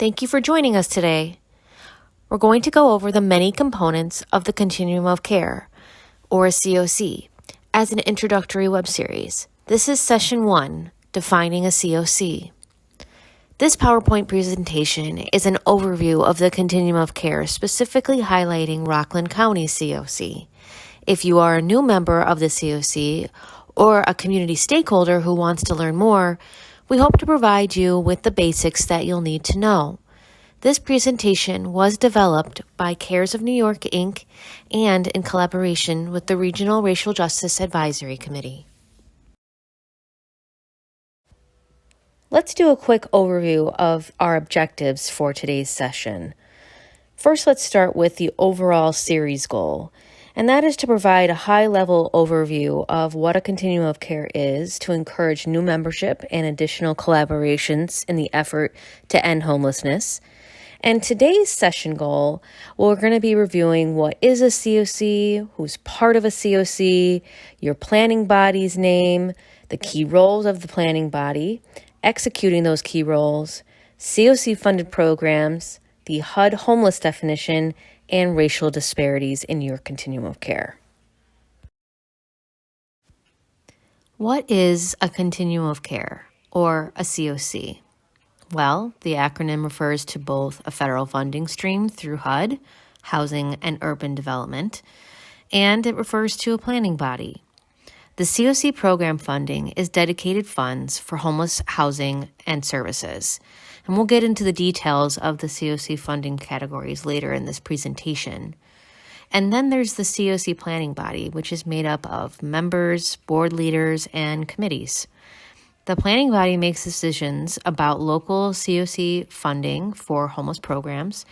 Thank you for joining us today. We're going to go over the many components of the continuum of care, or a CoC, as an introductory web series. This is Session 1, Defining a CoC. This PowerPoint presentation is an overview of the continuum of care, specifically highlighting Rockland County CoC. If you are a new member of the CoC or a community stakeholder who wants to learn more, we hope to provide you with the basics that you'll need to know. This presentation was developed by CARES of New York, Inc. and in collaboration with the Regional Racial Justice Advisory Committee. Let's do a quick overview of our objectives for today's session. First, let's start with the overall series goal, and that is to provide a high-level overview of what a continuum of care is to encourage new membership and additional collaborations in the effort to end homelessness. And today's session goal, we're going to be reviewing what is a CoC, who's part of a CoC, your planning body's name, the key roles of the planning body, executing those key roles, CoC-funded programs, the HUD Homeless Definition, and racial disparities in your continuum of care. What is a continuum of care, or a CoC? Well, the acronym refers to both a federal funding stream through HUD, Housing and Urban Development, and it refers to a planning body. The CoC program funding is dedicated funds for homeless housing and services. And we'll get into the details of the CoC funding categories later in this presentation. And then there's the CoC planning body, which is made up of members, board leaders, and committees. The planning body makes decisions about local CoC funding for homeless programs,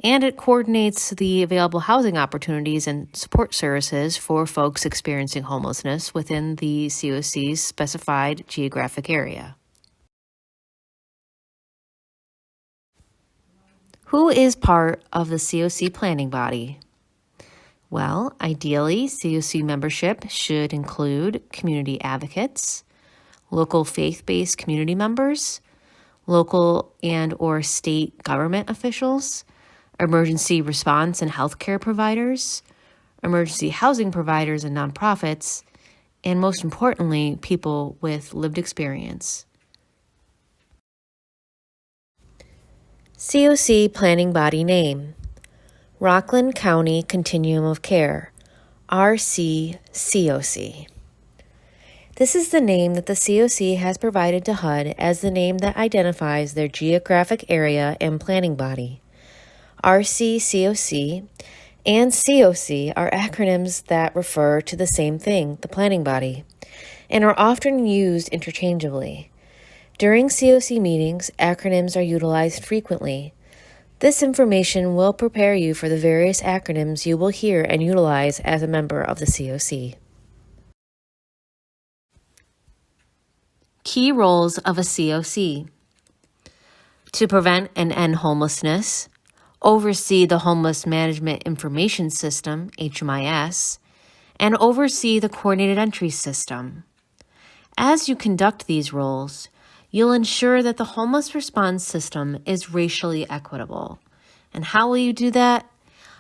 and it coordinates the available housing opportunities and support services for folks experiencing homelessness within the CoC's specified geographic area. Who is part of the CoC planning body? Well, ideally, CoC membership should include community advocates, local faith-based community members, local and/or state government officials, emergency response and healthcare providers, emergency housing providers and nonprofits, and most importantly, people with lived experience. CoC planning body name: Rockland County Continuum of Care, RCCOC. This is the name that the CoC has provided to HUD as the name that identifies their geographic area and planning body. RCCOC and CoC are acronyms that refer to the same thing, the planning body, and are often used interchangeably. During CoC meetings, acronyms are utilized frequently. This information will prepare you for the various acronyms you will hear and utilize as a member of the CoC. Key roles of a CoC: to prevent and end homelessness, oversee the Homeless Management Information System, HMIS, and oversee the Coordinated Entry System. As you conduct these roles, you'll ensure that the homeless response system is racially equitable. And how will you do that?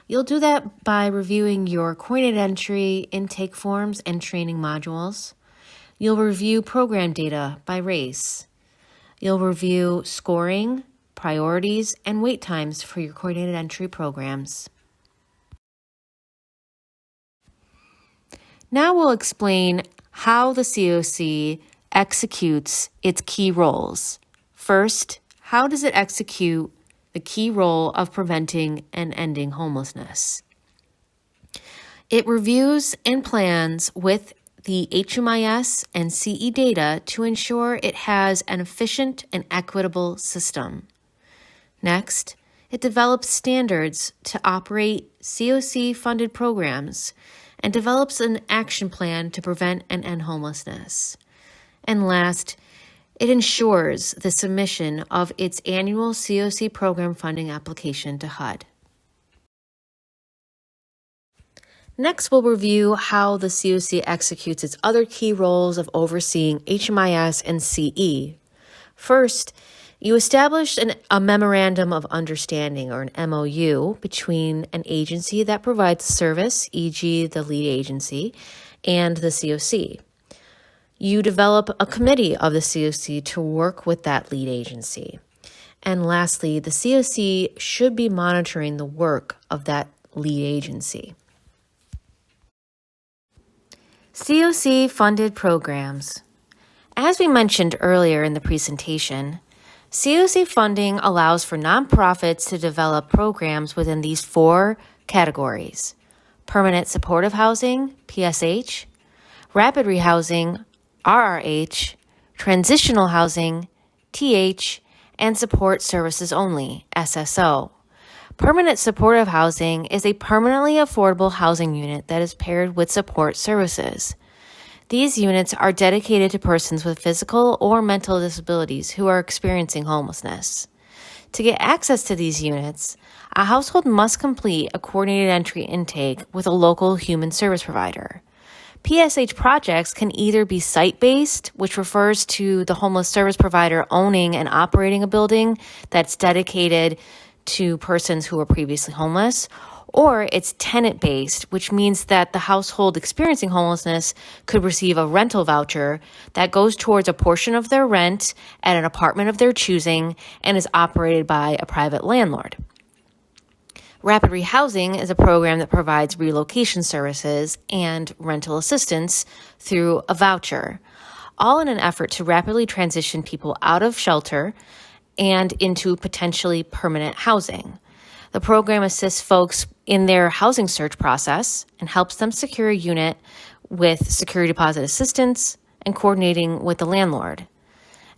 You'll do that by reviewing your coordinated entry, intake forms, and training modules. You'll review program data by race. You'll review scoring, priorities, and wait times for your coordinated entry programs. Now we'll explain how the CoC executes its key roles. First, how does it execute the key role of preventing and ending homelessness? It reviews and plans with the HMIS and CE data to ensure it has an efficient and equitable system. Next, it develops standards to operate CoC-funded programs and develops an action plan to prevent and end homelessness. And last, it ensures the submission of its annual CoC program funding application to HUD. Next, we'll review how the CoC executes its other key roles of overseeing HMIS and CE. First, You established a memorandum of understanding, or an MOU, between an agency that provides service, e.g. the lead agency, and the CoC. You develop a committee of the CoC to work with that lead agency. And lastly, the CoC should be monitoring the work of that lead agency. CoC-funded programs. As we mentioned earlier in the presentation, CoC funding allows for nonprofits to develop programs within these 4 categories: permanent supportive housing, PSH, rapid rehousing, RRH, transitional housing, TH, and support services only, SSO. Permanent supportive housing is a permanently affordable housing unit that is paired with support services. These units are dedicated to persons with physical or mental disabilities who are experiencing homelessness. To get access to these units, a household must complete a coordinated entry intake with a local human service provider. PSH projects can either be site-based, which refers to the homeless service provider owning and operating a building that's dedicated to persons who were previously homeless, or it's tenant-based, which means that the household experiencing homelessness could receive a rental voucher that goes towards a portion of their rent at an apartment of their choosing and is operated by a private landlord. Rapid rehousing is a program that provides relocation services and rental assistance through a voucher, all in an effort to rapidly transition people out of shelter and into potentially permanent housing. The program assists folks in their housing search process and helps them secure a unit with security deposit assistance and coordinating with the landlord.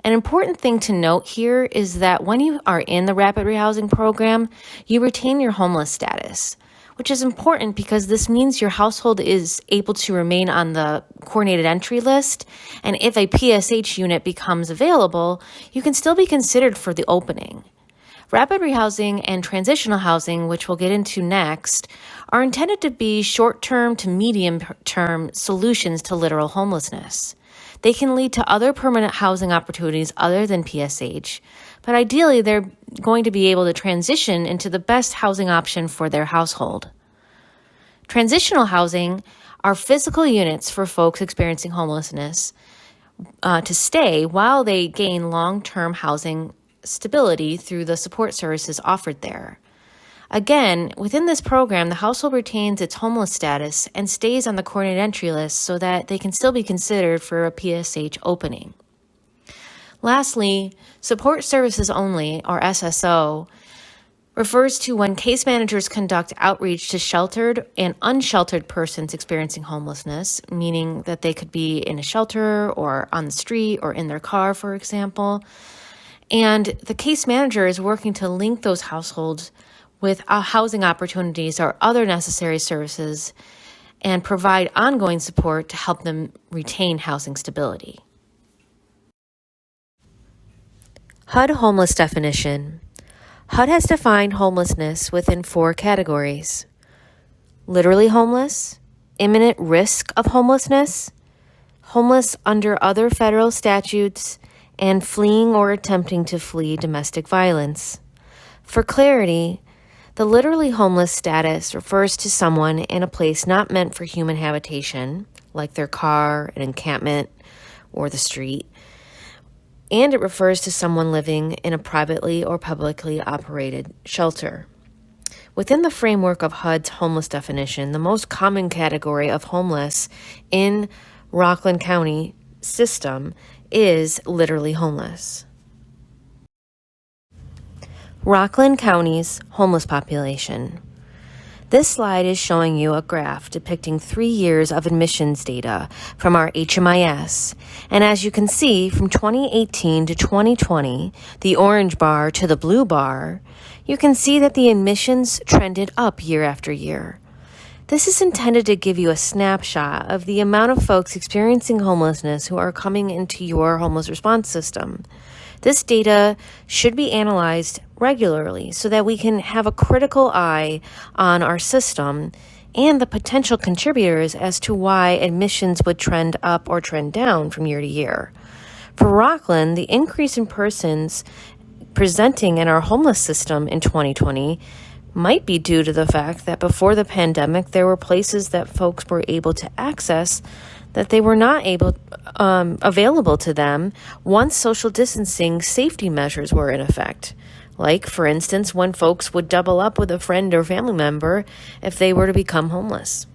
An important thing to note here is that when you are in the rapid rehousing program, you retain your homeless status, which is important because this means your household is able to remain on the coordinated entry list, and if a PSH unit becomes available, you can still be considered for the opening. Rapid rehousing and transitional housing, which we'll get into next, are intended to be short-term to medium-term solutions to literal homelessness. They can lead to other permanent housing opportunities other than PSH, but ideally they're going to be able to transition into the best housing option for their household. Transitional housing are physical units for folks experiencing homelessness to stay while they gain long-term housing stability through the support services offered there. Again, within this program, the household retains its homeless status and stays on the coordinated entry list so that they can still be considered for a PSH opening. Lastly, support services only, or SSO, refers to when case managers conduct outreach to sheltered and unsheltered persons experiencing homelessness, meaning that they could be in a shelter or on the street or in their car, for example. And the case manager is working to link those households with housing opportunities or other necessary services and provide ongoing support to help them retain housing stability. HUD Homeless Definition. HUD has defined homelessness within 4 categories: literally homeless, imminent risk of homelessness, homeless under other federal statutes, and fleeing or attempting to flee domestic violence. For clarity, the literally homeless status refers to someone in a place not meant for human habitation, like their car, an encampment, or the street, and it refers to someone living in a privately or publicly operated shelter. Within the framework of HUD's homeless definition, the most common category of homeless in Rockland County system is literally homeless. Rockland County's homeless population. This slide is showing you a graph depicting 3 years of admissions data from our HMIS. And as you can see, from 2018 to 2020, the orange bar to the blue bar, you can see that the admissions trended up year after year. This is intended to give you a snapshot of the amount of folks experiencing homelessness who are coming into your homeless response system. This data should be analyzed regularly so that we can have a critical eye on our system and the potential contributors as to why admissions would trend up or trend down from year to year. For Rockland, the increase in persons presenting in our homeless system in 2020 might be due to the fact that before the pandemic, there were places that folks were able to access that they were not available to them once social distancing safety measures were in effect. Like, for instance, when folks would double up with a friend or family member if they were to become homeless.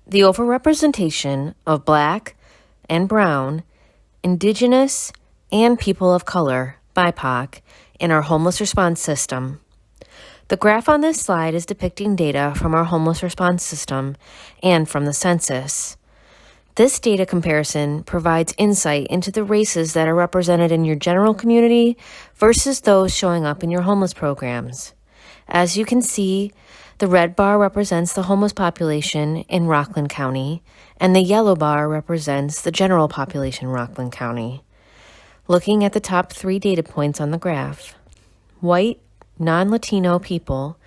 The overrepresentation of Black and Brown, Indigenous, and people of color, BIPOC, in our homeless response system. The graph on this slide is depicting data from our homeless response system and from the census. This data comparison provides insight into the races that are represented in your general community versus those showing up in your homeless programs. As you can see, the red bar represents the homeless population in Rockland County, and the yellow bar represents the general population in Rockland County. Looking at the top 3 data points on the graph, white, non-Latino people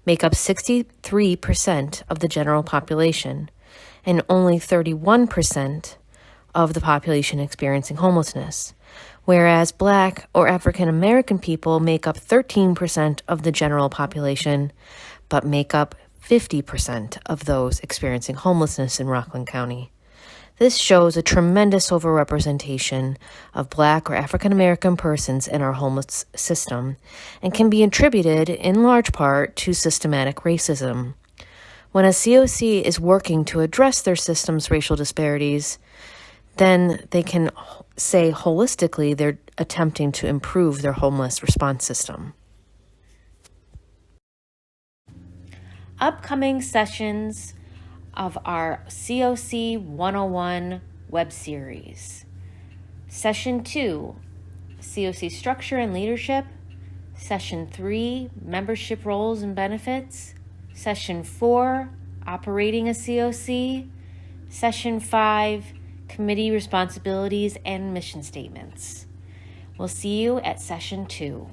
make up 63% of the general population, and only 31% of the population experiencing homelessness, whereas Black or African American people make up 13% of the general population, but make up 50% of those experiencing homelessness in Rockland County. This shows a tremendous overrepresentation of Black or African American persons in our homeless system and can be attributed in large part to systematic racism. When a CoC is working to address their system's racial disparities, then they can say holistically they're attempting to improve their homeless response system. Upcoming sessions of our CoC 101 web series. Session 2, CoC Structure and Leadership. Session 3, Membership Roles and Benefits. Session 4, Operating a CoC. Session 5, Committee Responsibilities and Mission Statements. We'll see you at Session 2.